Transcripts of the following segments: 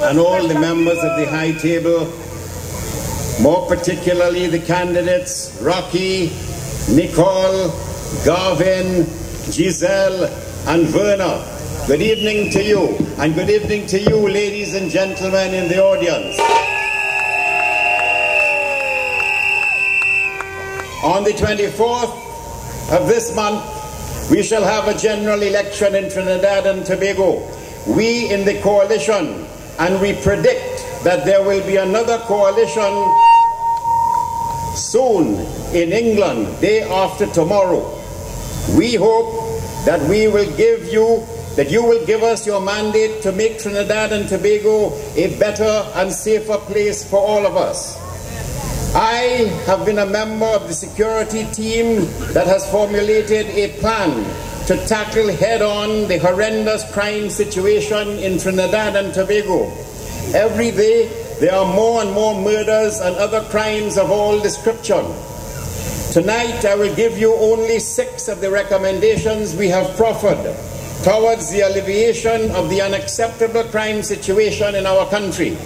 and all the members of the high table, more particularly the candidates Rocky, Nicole, Garvin, Giselle, and Verna. Good evening to you, and good evening to you, ladies and gentlemen in the audience. On the 24th of this month, we shall have a general election in Trinidad and Tobago. We in the coalition, and we predict that there will be another coalition soon in England, day after tomorrow. We hope that you will give us your mandate to make Trinidad and Tobago a better and safer place for all of us. I have been a member of the security team that has formulated a plan to tackle head-on the horrendous crime situation in Trinidad and Tobago. Every day, there are more and more murders and other crimes of all description. Tonight, I will give you only 6 of the recommendations we have proffered towards the alleviation of the unacceptable crime situation in our country.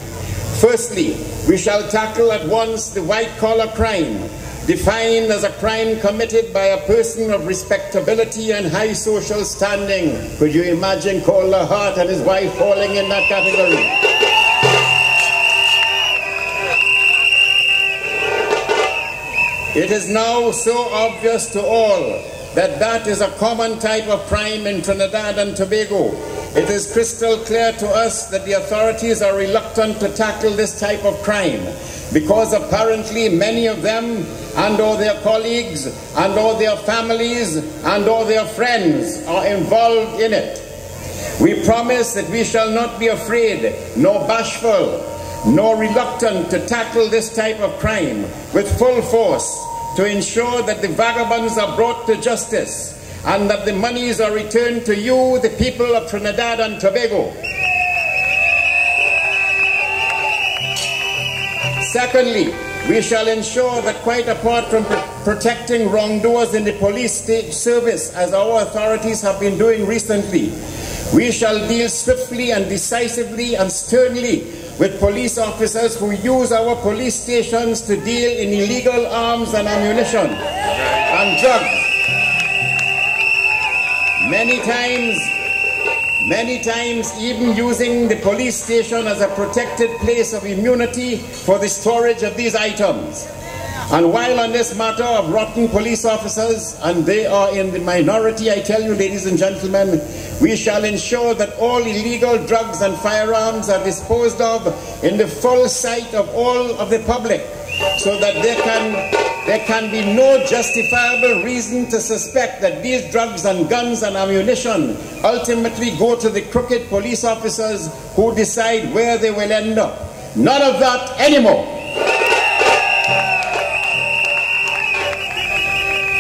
Firstly, we shall tackle at once the white-collar crime, defined as a crime committed by a person of respectability and high social standing. Could you imagine Cole Hart and his wife falling in that category? It is now so obvious to all that that is a common type of crime in Trinidad and Tobago. It is crystal clear to us that the authorities are reluctant to tackle this type of crime because apparently many of them and or their colleagues and or their families and or their friends are involved in it. We promise that we shall not be afraid, nor bashful, nor reluctant to tackle this type of crime with full force to ensure that the vagabonds are brought to justice and that the monies are returned to you, the people of Trinidad and Tobago. Secondly, we shall ensure that quite apart from protecting wrongdoers in the police service, as our authorities have been doing recently, we shall deal swiftly and decisively and sternly with police officers who use our police stations to deal in illegal arms and ammunition and drugs. Many times even using the police station as a protected place of immunity for the storage of these items. And while on this matter of rotten police officers, and they are in the minority, I tell you, ladies and gentlemen, we shall ensure that all illegal drugs and firearms are disposed of in the full sight of all of the public, so that there can be no justifiable reason to suspect that these drugs and guns and ammunition ultimately go to the crooked police officers who decide where they will end up. None of that anymore.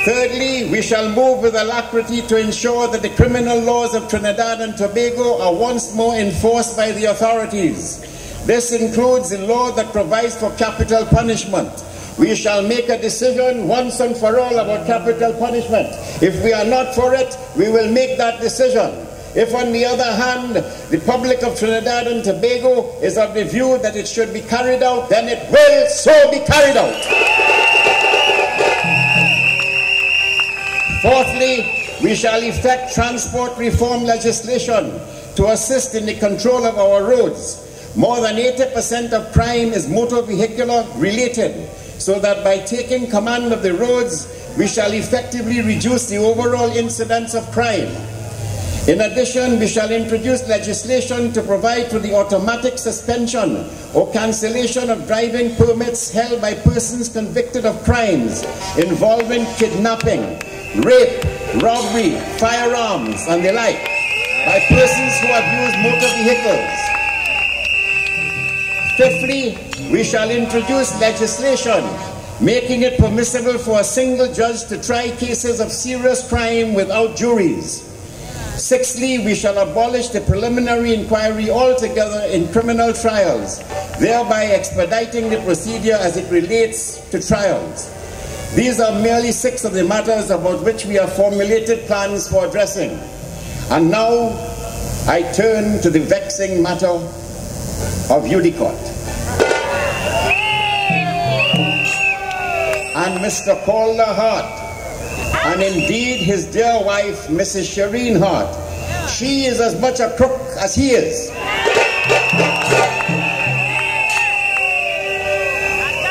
Thirdly, we shall move with alacrity to ensure that the criminal laws of Trinidad and Tobago are once more enforced by the authorities. This includes a law that provides for capital punishment. We shall make a decision once and for all about capital punishment. If we are not for it, we will make that decision. If, on the other hand, the public of Trinidad and Tobago is of the view that it should be carried out, then it will so be carried out. Fourthly, we shall effect transport reform legislation to assist in the control of our roads. More than 80% of crime is motor vehicular related, so that by taking command of the roads, we shall effectively reduce the overall incidence of crime. In addition, we shall introduce legislation to provide for the automatic suspension or cancellation of driving permits held by persons convicted of crimes involving kidnapping, rape, robbery, firearms, and the like, by persons who have used motor vehicles. Fifthly, we shall introduce legislation making it permissible for a single judge to try cases of serious crime without juries. Sixthly, we shall abolish the preliminary inquiry altogether in criminal trials, thereby expediting the procedure as it relates to trials. These are merely 6 of the matters about which we have formulated plans for addressing. And now I turn to the vexing matter of Udicott. And Mr. Calder Hart, and indeed his dear wife, Mrs. Shireen Hart. She is as much a crook as he is.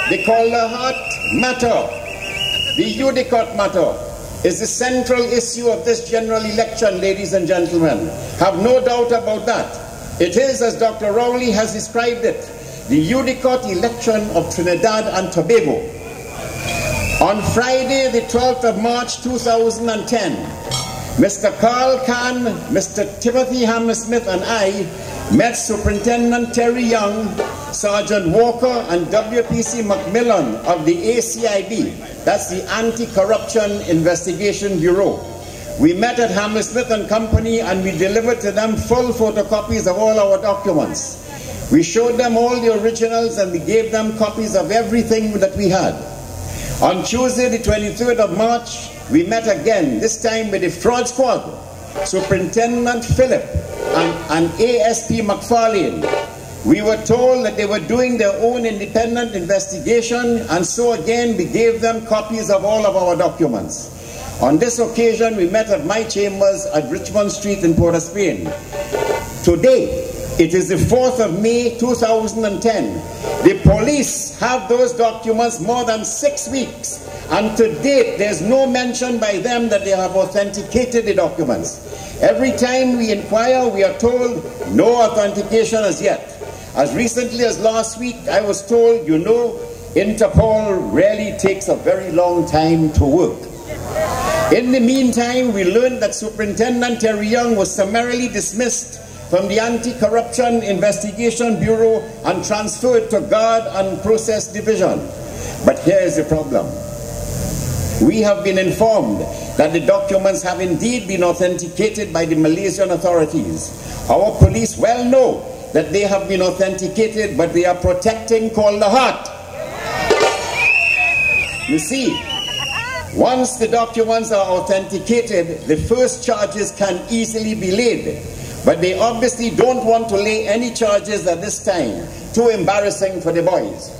The Calder Hart matter, the Udicott matter, is the central issue of this general election, ladies and gentlemen. Have no doubt about that. It is, as Dr. Rowley has described it, the Udicott election of Trinidad and Tobago. On Friday, the 12th of March 2010, Mr. Carl Khan, Mr. Timothy Hammersmith and I met Superintendent Terry Young, Sergeant Walker and WPC Macmillan of the ACIB, that's the Anti-Corruption Investigation Bureau. We met at Hammersmith and Company and we delivered to them full photocopies of all our documents. We showed them all the originals and we gave them copies of everything that we had. On Tuesday, the 23rd of March, we met again, this time with the fraud squad, Superintendent Phillip and ASP McFarlane. We were told that they were doing their own independent investigation, and so again we gave them copies of all of our documents. On this occasion, we met at my chambers at Richmond Street in Port of Spain. Today, it is the 4th of May 2010. The police have those documents more than 6 weeks, and to date there's no mention by them that they have authenticated the documents. Every time we inquire, we are told no authentication as yet. As recently as last week, I was told, you know, Interpol really takes a very long time to work. In the meantime, we learned that Superintendent Terry Young was summarily dismissed from the Anti-Corruption Investigation Bureau and transferred to Guard and Process Division. But here is the problem. We have been informed that the documents have indeed been authenticated by the Malaysian authorities. Our police well know that they have been authenticated, but they are protecting Calder Hart. You see, once the documents are authenticated, the first charges can easily be laid. But they obviously don't want to lay any charges at this time. Too embarrassing for the boys.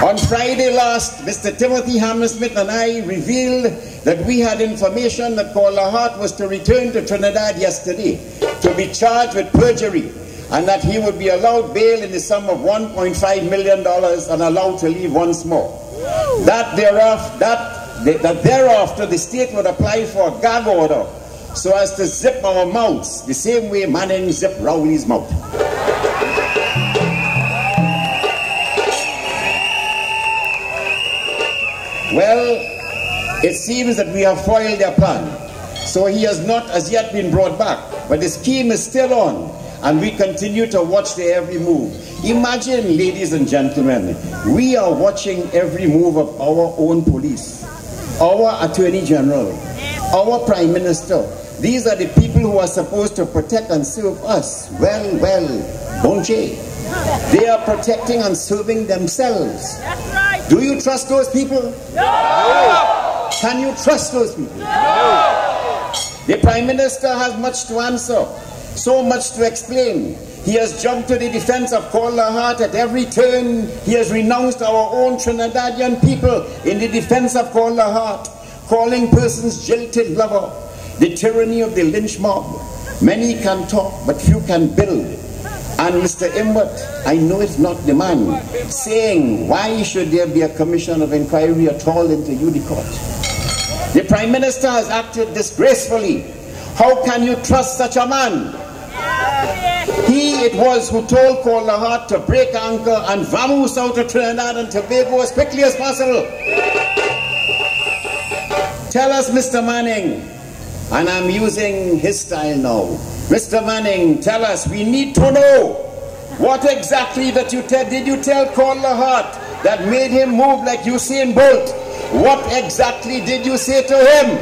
On Friday last, Mr. Timothy Hammersmith and I revealed that we had information that Calder Hart was to return to Trinidad yesterday to be charged with perjury, and that he would be allowed bail in the sum of $1.5 million and allowed to leave once more. That thereafter the state would apply for a gag order so as to zip our mouths the same way Manning zipped Rowley's mouth. Well, it seems that we have foiled their plan. So he has not as yet been brought back, but the scheme is still on, and we continue to watch their every move. Imagine, ladies and gentlemen, we are watching every move of our own police, our Attorney General, our Prime Minister. These are the people who are supposed to protect and serve us. Well, bonche. They are protecting and serving themselves. That's right. Do you trust those people? No! Can you trust those people? No! The Prime Minister has much to answer, so much to explain. He has jumped to the defense of Calder Hart at every turn. He has renounced our own Trinidadian people in the defense of Calder Hart, calling persons jilted lover, the tyranny of the lynch mob. Many can talk, but few can build. And Mr. Imbert, I know it's not the man, saying, why should there be a commission of inquiry at all into Udicott? The Prime Minister has acted disgracefully. How can you trust such a man? He it was who told Calder Hart to break anchor and vamoose out of Trinidad and Tobago as quickly as possible. Tell us, Mr. Manning, and I'm using his style now. Mr. Manning, tell us, we need to know what exactly that did you tell Calder Hart that made him move like Usain Bolt? What exactly did you say to him?